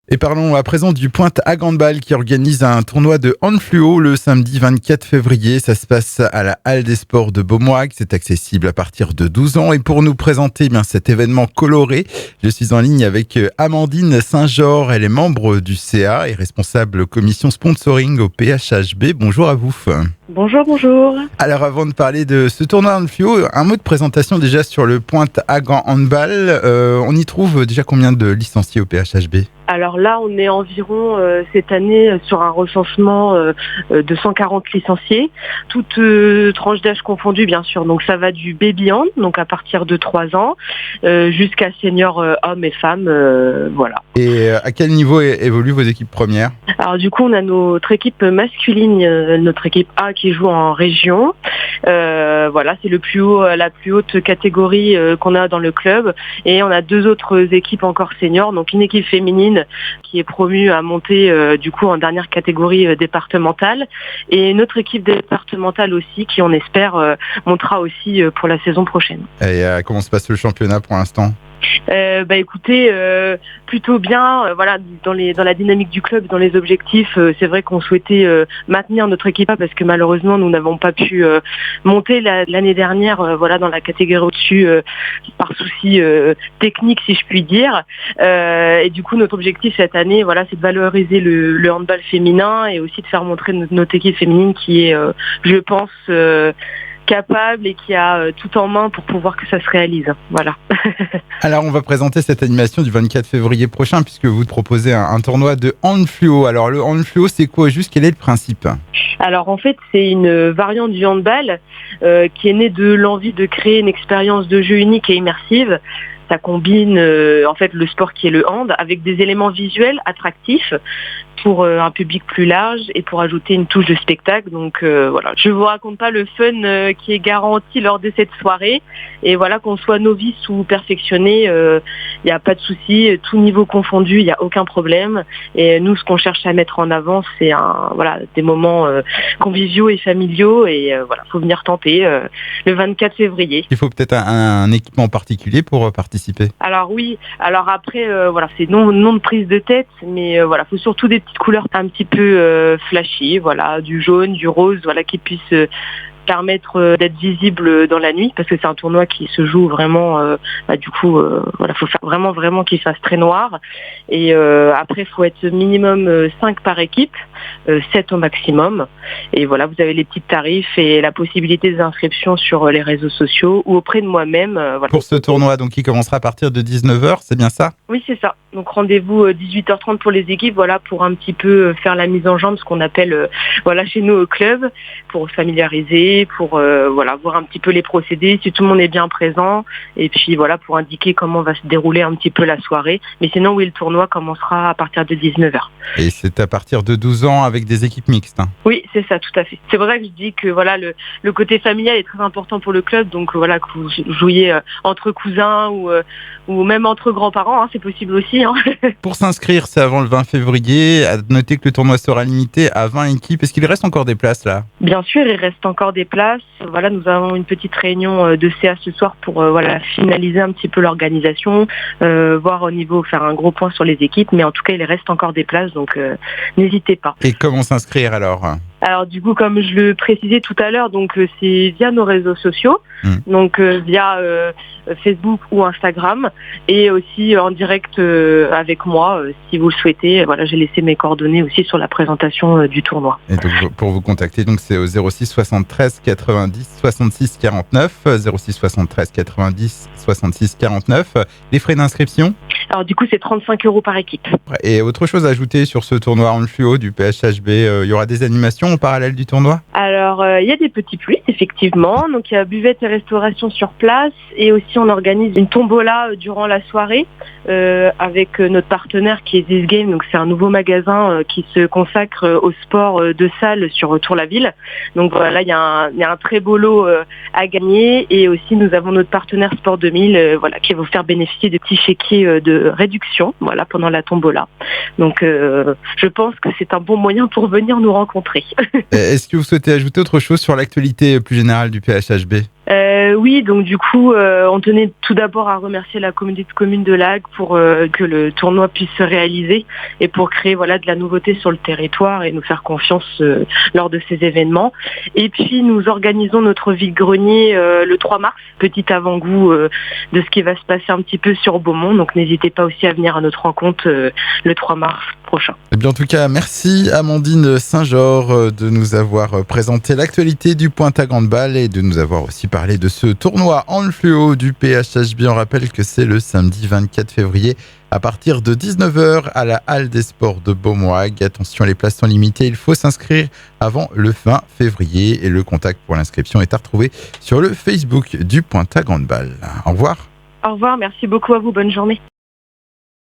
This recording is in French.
Et parlons à présent du Pointe à Handball qui organise un tournoi de hand fluo le samedi 24 février. Ça se passe à la Halle des Sports de Beaumois. C'est accessible à partir de 12 ans. Et pour nous présenter cet événement coloré, je suis en ligne avec Amandine Saint-Georges. Elle est membre du CA et responsable commission sponsoring au PHHB. Bonjour à vous. Bonjour, bonjour. Alors avant de parler de ce tournoi hand fluo, un mot de présentation déjà sur le Pointe à Handball. On y trouve déjà combien de licenciés au PHHB ? Alors là, on est environ cette année sur un recensement de 140 licenciés, toutes tranches d'âge confondues bien sûr. Donc ça va du baby hand, donc à partir de 3 ans, jusqu'à senior hommes et femmes, voilà. Et à quel niveau évoluent vos équipes premières ? Alors du coup, on a notre équipe masculine, notre équipe A qui joue en région. Voilà, c'est la plus haute catégorie qu'on a dans le club. Et on a 2 autres équipes encore seniors, donc une équipe féminine qui est promue à monter du coup en dernière catégorie départementale, et une autre équipe départementale aussi qui on espère montera aussi pour la saison prochaine. Et comment se passe le championnat pour l'instant ? Écoutez, plutôt bien. Voilà, dans la dynamique du club, dans les objectifs, c'est vrai qu'on souhaitait maintenir notre équipe parce que malheureusement nous n'avons pas pu monter l'année dernière, voilà, dans la catégorie au-dessus par souci technique, si je puis dire. Et du coup, notre objectif cette année, voilà, c'est de valoriser le handball féminin et aussi de faire montrer notre équipe féminine qui est, je pense, capable et qui a tout en main pour pouvoir que ça se réalise. Voilà. Alors, on va présenter cette animation du 24 février prochain puisque vous proposez un tournoi de hand fluo. Alors, le hand fluo, c'est quoi juste ? Quel est le principe ? Alors, en fait, c'est une variante du handball qui est née de l'envie de créer une expérience de jeu unique et immersive. Ça combine en fait le sport qui est le hand avec des éléments visuels attractifs pour un public plus large et pour ajouter une touche de spectacle. Donc voilà, je vous raconte pas le fun qui est garanti lors de cette soirée. Et voilà, qu'on soit novice ou perfectionné, il n'y a pas de souci, tout niveau confondu, il n'y a aucun problème. Et nous, ce qu'on cherche à mettre en avant, c'est des moments conviviaux et familiaux. Et voilà, faut venir tenter le 24 février. Il faut peut-être un équipement particulier pour participer. Alors oui, alors après, voilà, c'est non de prise de tête, mais voilà, faut surtout des petites couleurs un petit peu flashy, voilà, du jaune, du rose, voilà, qui puissent permettre d'être visible dans la nuit, parce que c'est un tournoi qui se joue vraiment, voilà, faut faire vraiment qu'il fasse très noir. Et après, il faut être minimum 5 par équipe, 7 au maximum. Et voilà, vous avez les petits tarifs et la possibilité d'inscription sur les réseaux sociaux ou auprès de moi-même. Voilà. Pour ce tournoi, donc, qui commencera à partir de 19h, c'est bien ça ? Oui, c'est ça. Donc rendez-vous 18h30 pour les équipes, voilà, pour un petit peu faire la mise en jambe, ce qu'on appelle voilà, chez nous au club, pour se familiariser, pour voilà, voir un petit peu les procédés, si tout le monde est bien présent, et puis voilà, pour indiquer comment va se dérouler un petit peu la soirée. Mais sinon, oui, le tournoi commencera à partir de 19h. Et c'est à partir de 12 ans avec des équipes mixtes, hein. Oui, c'est ça, tout à fait. C'est pour ça que je dis que voilà, le côté familial est très important pour le club, donc voilà, que vous jouiez entre cousins ou même entre grands-parents, hein, c'est possible aussi. Hein. Pour s'inscrire, c'est avant le 20 février. À noter que le tournoi sera limité à 20 équipes. Est-ce qu'il reste encore des places là ? Bien sûr, il reste encore des places. Voilà, nous avons une petite réunion de CA ce soir pour voilà, finaliser un petit peu l'organisation, voir au niveau, faire un gros point sur les équipes. Mais en tout cas, il reste encore des places, donc n'hésitez pas. Et comment s'inscrire alors ? Alors du coup, comme je le précisais tout à l'heure, donc c'est via nos réseaux sociaux, donc via Facebook ou Instagram, et aussi en direct avec moi, si vous le souhaitez. Voilà, j'ai laissé mes coordonnées aussi sur la présentation du tournoi. Et donc pour vous contacter, donc c'est au 06 73 90 66 49, 06 73 90 66 49. Les frais d'inscription ? Alors du coup, c'est 35 € par équipe. Et autre chose à ajouter sur ce tournoi hand fluo du PHHB, il y aura des animations en parallèle du tournoi ? Alors, il y a des petits plus, effectivement. Donc, il y a buvette et restauration sur place. Et aussi, on organise une tombola durant la soirée avec notre partenaire qui est This Game. Donc, c'est un nouveau magasin qui se consacre au sport de salle sur Tour-la-Ville. Donc, voilà, il y a un très beau lot à gagner. Et aussi, nous avons notre partenaire Sport 2000 voilà, qui va vous faire bénéficier de petits chéquiers de réduction voilà, pendant la tombola. Donc, je pense que c'est un bon moyen pour venir nous rencontrer. Est-ce que vous souhaitez ajouter autre chose sur l'actualité plus générale du PHHB ? Oui, donc du coup, on tenait tout d'abord à remercier la communauté de communes de Lac pour que le tournoi puisse se réaliser et pour créer voilà de la nouveauté sur le territoire et nous faire confiance lors de ces événements. Et puis nous organisons notre vide-grenier le 3 mars, petit avant-goût de ce qui va se passer un petit peu sur Beaumont. Donc n'hésitez pas aussi à venir à notre rencontre le 3 mars prochain. Eh bien, en tout cas, merci Amandine Saint-Georges de nous avoir présenté l'actualité du Pointa Grande-Balle et de nous avoir aussi parlé de ce tournoi en fluo du PHHB. On rappelle que c'est le samedi 24 février à partir de 19h à la Halle des Sports de Beaumoig. Attention, les places sont limitées, il faut s'inscrire avant le 20 février et le contact pour l'inscription est à retrouver sur le Facebook du Pointa Grande-Balle. Au revoir. Au revoir, merci beaucoup à vous, bonne journée.